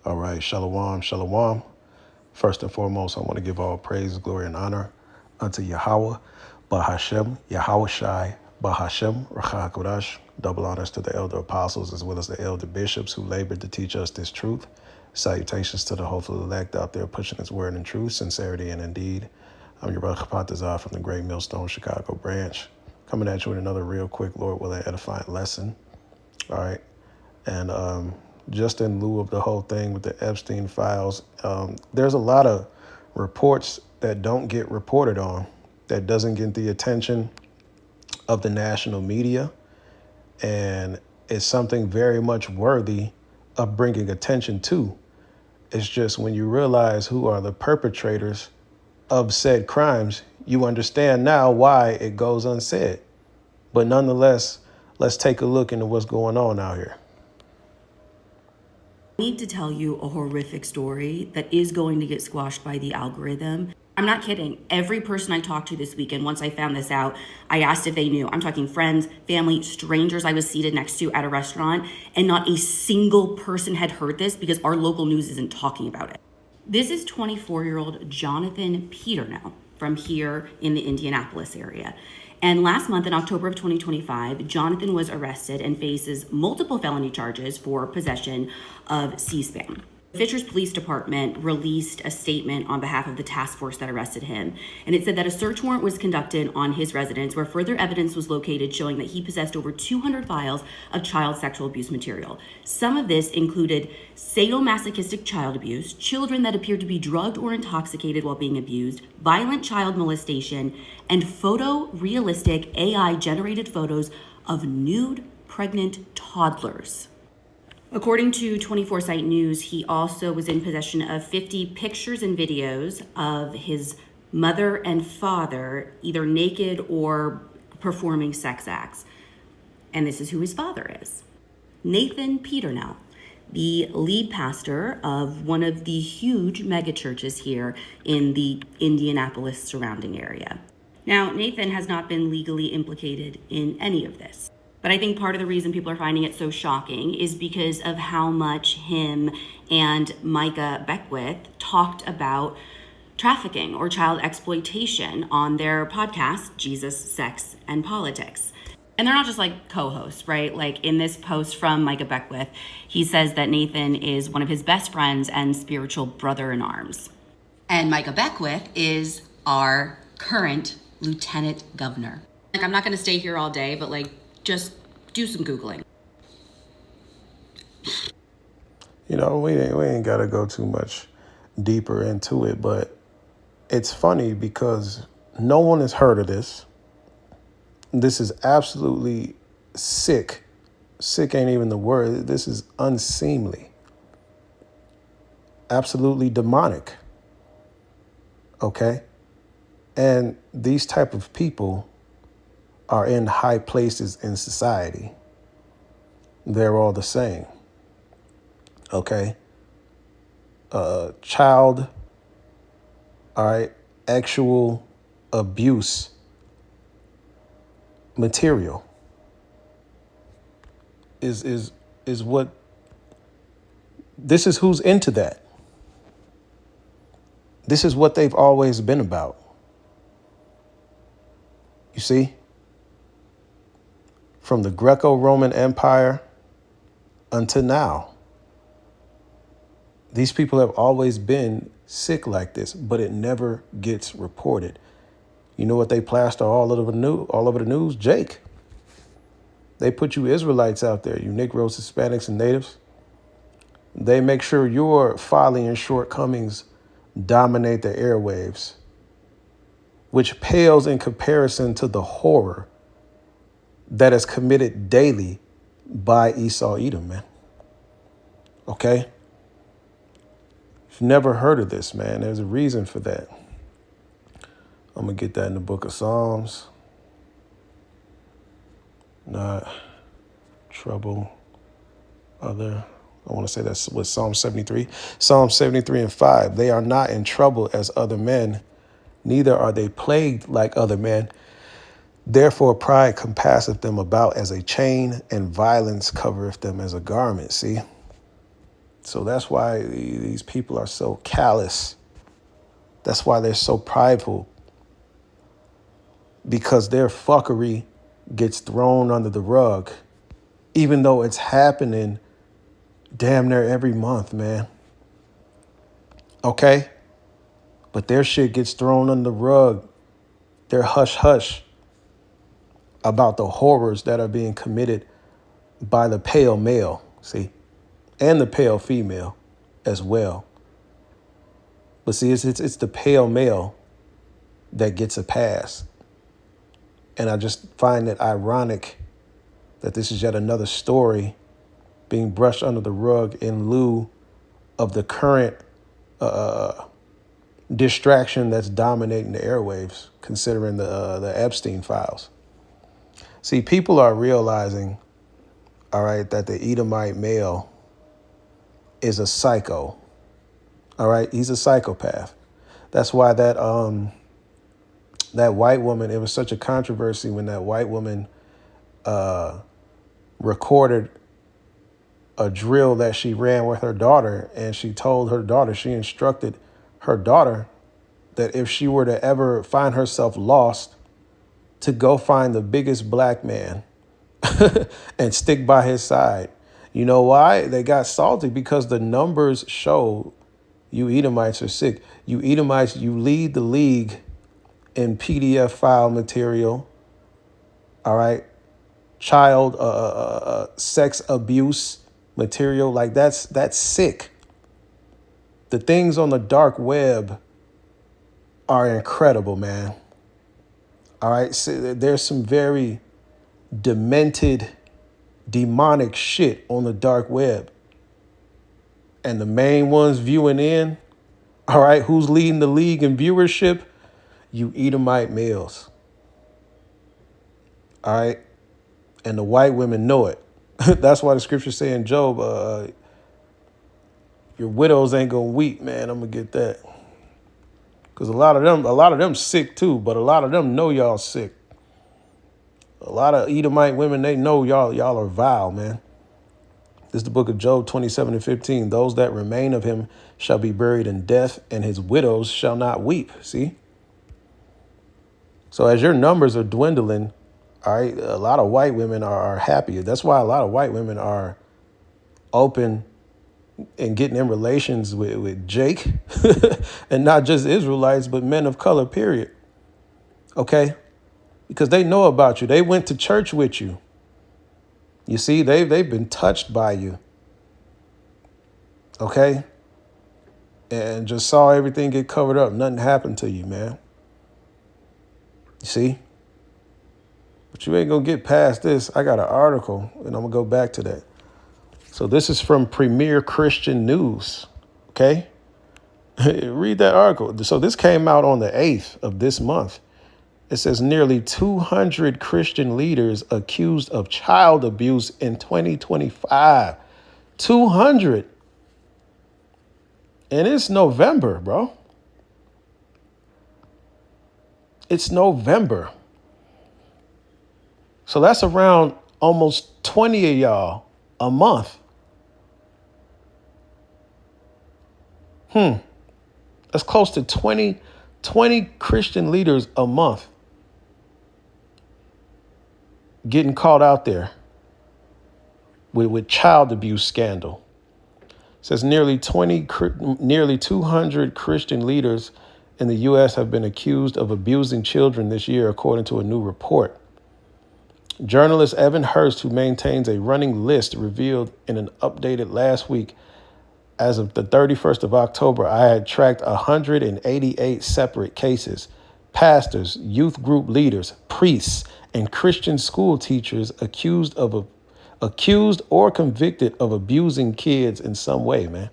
All right, shalom, shalom. First and foremost, I want to give all praise, glory, and honor unto Yahweh, Bahashem, Yahweh Shai, Bahashem, Racha HaKodesh. Double honors to the elder apostles as well as the elder bishops who labored to teach us this truth. Salutations to the hopeful elect out there pushing his word in truth, sincerity, and indeed. I'm your brother Patazar from the Great Millstone Chicago branch, coming at you with another real quick, Lord willing, edifying lesson. All right. And just in lieu of the whole thing with the Epstein files, there's a lot of reports that don't get reported on, that doesn't get the attention of the national media. And it's something very much worthy of bringing attention to. It's just when you realize who are the perpetrators of said crimes, you understand now why it goes unsaid. But nonetheless, let's take a look into what's going on out here. I need to tell you a horrific story that is going to get squashed by the algorithm. I'm not kidding. Every person I talked to this weekend, once I found this out, I asked if they knew. I'm talking friends, family, strangers I was seated next to at a restaurant, and not a single person had heard this because our local news isn't talking about it. This is 24-year-old Jonathan Peternell from here in the Indianapolis area. And last month, in October of 2025, Jonathan was arrested and faces multiple felony charges for possession of C-SPAN. Fishers Police Department released a statement on behalf of the task force that arrested him. And it said that a search warrant was conducted on his residence where further evidence was located showing that he possessed over 200 files of child sexual abuse material. Some of this included sadomasochistic child abuse, children that appeared to be drugged or intoxicated while being abused, violent child molestation, and photorealistic AI-generated photos of nude pregnant toddlers. According to 24/7 News, he also was in possession of 50 pictures and videos of his mother and father, either naked or performing sex acts. And this is who his father is. Nathan Peternell, the lead pastor of one of the huge megachurches here in the Indianapolis surrounding area. Now, Nathan has not been legally implicated in any of this. But I think part of the reason people are finding it so shocking is because of how much him and Micah Beckwith talked about trafficking or child exploitation on their podcast, Jesus, Sex, and Politics. And they're not just like co-hosts, right? Like in this post from Micah Beckwith, he says that Nathan is one of his best friends and spiritual brother in arms. And Micah Beckwith is our current lieutenant governor. Like, I'm not going to stay here all day, but like, just do some Googling. You know, we ain't got to go too much deeper into it, but it's funny because no one has heard of this. This is absolutely sick. Sick ain't even the word. This is unseemly. Absolutely demonic. Okay? And these type of people are in high places in society. They're all the same. Okay? Child, all right, actual abuse material is what, this is who's into that. This is what they've always been about. You see? From the Greco-Roman Empire until now. These people have always been sick like this, but it never gets reported. You know what they plaster all over the news? Jake. They put you Israelites out there, you Negroes, Hispanics, and natives. They make sure your folly and shortcomings dominate the airwaves, which pales in comparison to the horror that is committed daily by Esau Edom, man. Okay? If you've never heard of this, man, there's a reason for that. I'm going to get that in the book of Psalms. Not trouble other. I want to say that's what Psalm 73. Psalm 73 and 5. They are not in trouble as other men, neither are they plagued like other men. Therefore, pride compasseth them about as a chain, and violence covereth them as a garment. See? So that's why these people are so callous. That's why they're so prideful, because their fuckery gets thrown under the rug, even though it's happening damn near every month, man. Okay? But their shit gets thrown under the rug. They're hush hush about the horrors that are being committed by the pale male, see, and the pale female as well. But see, it's the pale male that gets a pass. And I just find it ironic that this is yet another story being brushed under the rug in lieu of the current distraction that's dominating the airwaves, considering the Epstein files. See, people are realizing, all right, that the Edomite male is a psycho. All right, he's a psychopath. That's why that white woman, it was such a controversy when that white woman recorded a drill that she ran with her daughter, and she told her daughter, she instructed her daughter that if she were to ever find herself lost, to go find the biggest black man and stick by his side. You know why? They got salty because the numbers show you Edomites are sick. You Edomites, you lead the league in PDF file material. All right. Child sex abuse material. Like that's sick. The things on the dark web are incredible, man. All right. So there's some very demented, demonic shit on the dark web. And the main ones viewing in, all right, who's leading the league in viewership? You Edomite males. All right. And the white women know it. That's why the scriptures say in Job, your widows ain't gonna weep, man. I'm gonna get that. Because a lot of them sick too, but a lot of them know y'all sick. A lot of Edomite women, they know y'all are vile, man. This is the book of Job 27:15. Those that remain of him shall be buried in death, and his widows shall not weep. See? So as your numbers are dwindling, all right, a lot of white women are happy. That's why a lot of white women are open and getting in relations with Jake, and not just Israelites, but men of color, period. Okay? Because they know about you. They went to church with you. You see, they've been touched by you. Okay? And just saw everything get covered up. Nothing happened to you, man. You see? But you ain't going to get past this. I got an article, and I'm going to go back to that. So this is from Premier Christian News. Okay? Read that article. So this came out on the 8th of this month. It says nearly 200 Christian leaders accused of child abuse in 2025. 200. And it's November, bro. It's November. So that's around almost 20 of y'all a month. That's close to 20 Christian leaders a month getting caught out there with child abuse scandal. It says nearly 200 Christian leaders in the U.S. have been accused of abusing children this year, according to a new report. Journalist Evan Hurst, who maintains a running list, revealed in an updated last week, as of the 31st of October, I had tracked 188 separate cases. Pastors, youth group leaders, priests, and Christian school teachers accused or convicted of abusing kids in some way, man.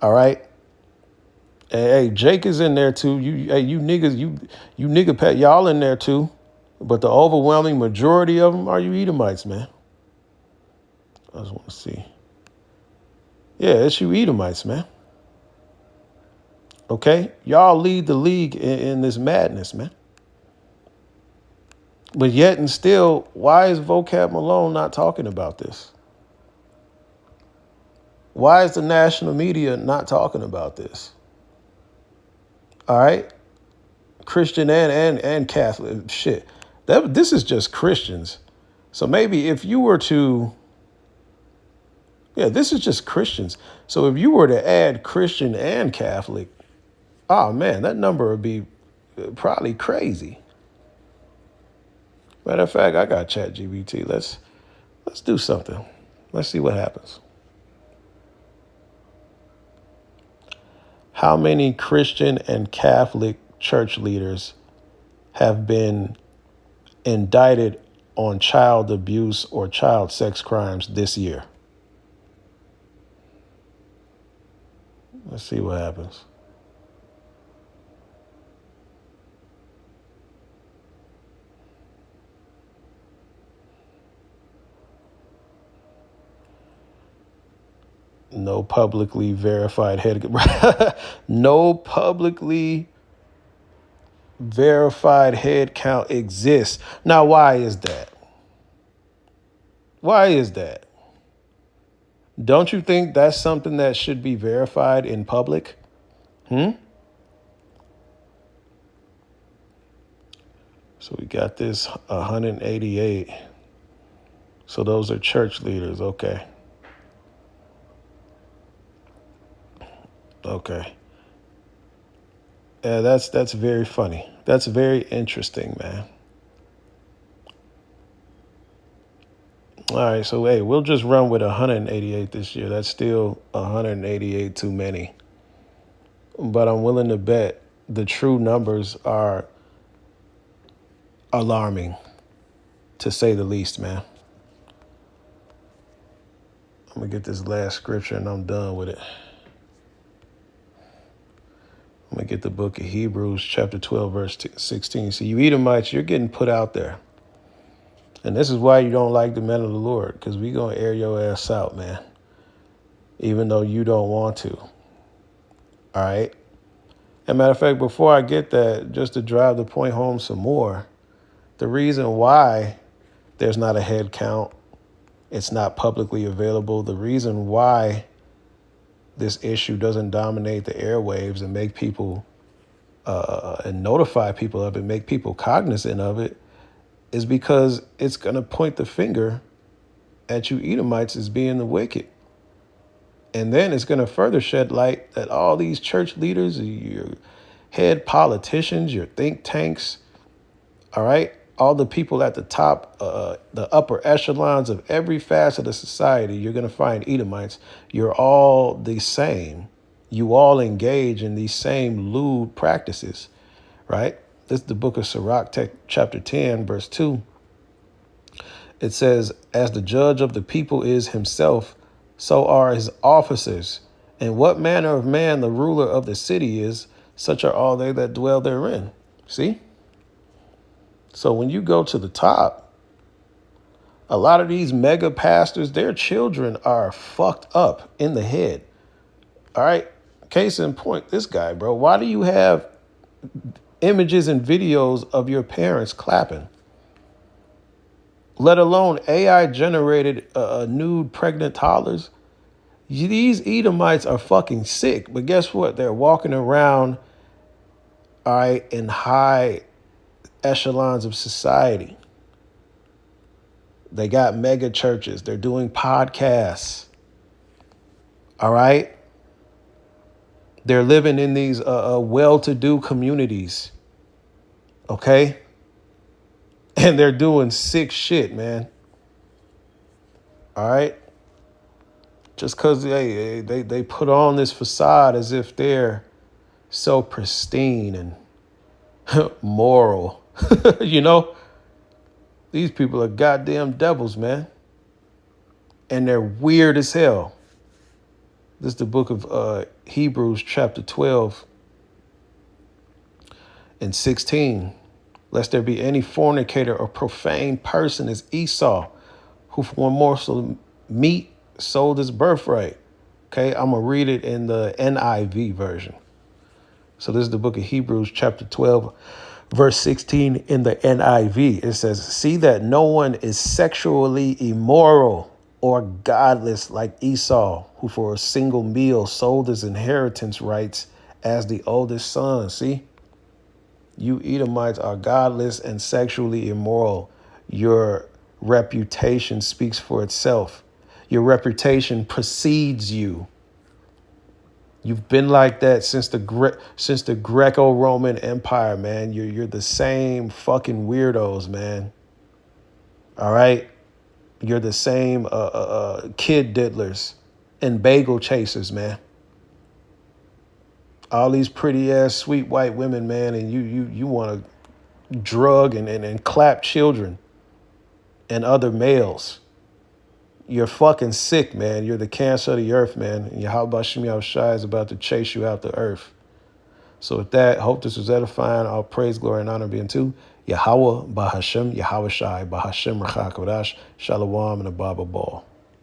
All right. Hey, Jake is in there too. You niggas, you nigga Pat, y'all in there too. But the overwhelming majority of them are you Edomites, man. I just want to see. Yeah, it's you Edomites, man. Okay? Y'all lead the league in this madness, man. But yet and still, why is Vocab Malone not talking about this? Why is the national media not talking about this? All right? Christian and Catholic. Shit. This is just Christians. So maybe if you were to, this is just Christians. So if you were to add Christian and Catholic, oh man, that number would be probably crazy. Matter of fact, I got ChatGPT. Let's do something. Let's see what happens. How many Christian and Catholic church leaders have been indicted on child abuse or child sex crimes this year? Let's see what happens. No publicly verified head. No publicly verified head count exists. Now, why is that? Why is that? Don't you think that's something that should be verified in public? So we got this 188. So those are church leaders. Okay. Yeah, that's very funny. That's very interesting, man. All right, so hey, we'll just run with 188 this year. That's still 188 too many. But I'm willing to bet the true numbers are alarming, to say the least, man. I'm going to get this last scripture and I'm done with it. I'm going to get the book of Hebrews, chapter 12, verse 16. See, you Edomites, you're getting put out there. And this is why you don't like the men of the Lord, because we're going to air your ass out, man, even though you don't want to. All right? As a matter of fact, before I get that, just to drive the point home some more, the reason why there's not a head count, it's not publicly available, the reason why this issue doesn't dominate the airwaves and make people and notify people of it, make people cognizant of it, is because it's going to point the finger at you Edomites as being the wicked. And then it's going to further shed light that all these church leaders, your head politicians, your think tanks, all right, all the people at the top, the upper echelons of every facet of society, you're going to find Edomites. You're all the same. You all engage in these same lewd practices, right? This is the book of Sirach, chapter 10, verse 2. It says, as the judge of the people is himself, so are his officers. And what manner of man the ruler of the city is, such are all they that dwell therein. See? So when you go to the top, a lot of these mega pastors, their children are fucked up in the head. All right? Case in point, this guy, bro. Why do you have images and videos of your parents clapping? Let alone AI-generated nude pregnant toddlers. These Edomites are fucking sick. But guess what? They're walking around, all right, in high echelons of society. They got mega churches. They're doing podcasts. All right? They're living in these well-to-do communities. Okay? And they're doing sick shit, man. All right? Just because they put on this facade as if they're so pristine and moral. You know? These people are goddamn devils, man. And they're weird as hell. This is the book of Hebrews chapter 12 and 16. Lest there be any fornicator or profane person as Esau, who for one morsel of meat sold his birthright. Okay, I'm going to read it in the NIV version. So this is the book of Hebrews chapter 12, verse 16 in the NIV. It says, see that no one is sexually immoral or godless like Esau, who for a single meal sold his inheritance rights as the oldest son. See, you Edomites are godless and sexually immoral. Your reputation speaks for itself. Your reputation precedes you. You've been like that since the Greco-Roman Empire, man. You're the same fucking weirdos, man. All right, you're the same kid diddlers and bagel chasers, man. All these pretty ass sweet white women, man, and you want to drug and clap children and other males. You're fucking sick, man. You're the cancer of the earth, man. And Yahweh Shem Yahushai is about to chase you out the earth. So with that, hope this was edifying. All praise, glory, and honor be unto Yahweh, Bahashem, Yahweh Shai, Bahashem, Racha Kodash, Shalom, and a Baba Ball.